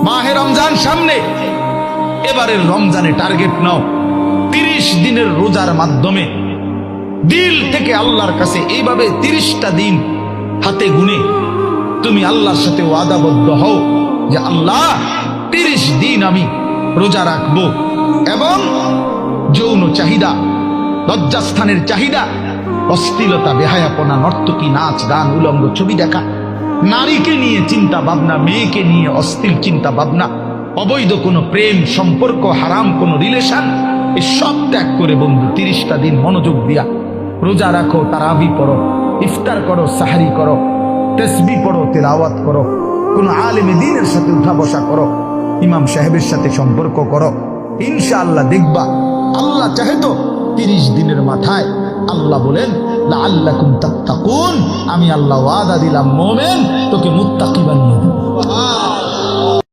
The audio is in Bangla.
মাহে রমজান সামনে, এবারের রমজানে টার্গেট নাও 30 দিনের রোজার মাধ্যমে দিল থেকে আল্লাহর কাছে এইভাবে 30টা দিন হাতে গুনে তুমি আল্লাহর সাথে ওয়াদাবদ্ধ হও যে আল্লাহ 30 দিন আমি রোজা রাখবো, এবং যৌন চাহিদা, লজ্জাস্থানের চাহিদা, অশ্লীলতা, বেহায়াপনা, নর্তকী, নাচ গান, উলঙ্গ ছবি দেখা, নারীকে নিয়ে চিন্তা ভাবনা, মেয়েকে নিয়ে অশ্লীল চিন্তা ভাবনা, অবৈধ কোনো প্রেম সম্পর্ক, হারাম কোনো রিলেশন, এই সব ত্যাগ করে বন্ধু 30টা দিন মনোযোগ দিয়া রোজা রাখো, তারাবি পড়ো, ইফতার করো, সাহারি করো, তাসবিহ পড়ো, তেলাওয়াত করো, কোন আলেমে দ্বীনের সাথে উঠা বসা করো, ইমাম সাহেবের সাথে সম্পর্ক করো। ইনশাআল্লাহ দেখবা আল্লাহ চাহে তো 30 দিনের মাথায় আল্লাহ বলেন লাআল্লাকুম তাত্তাকুন, আমি আল্লাহ ওয়াদা দিলাম মোমেন তোকে মুত্তাকি বানিয়ে দেব।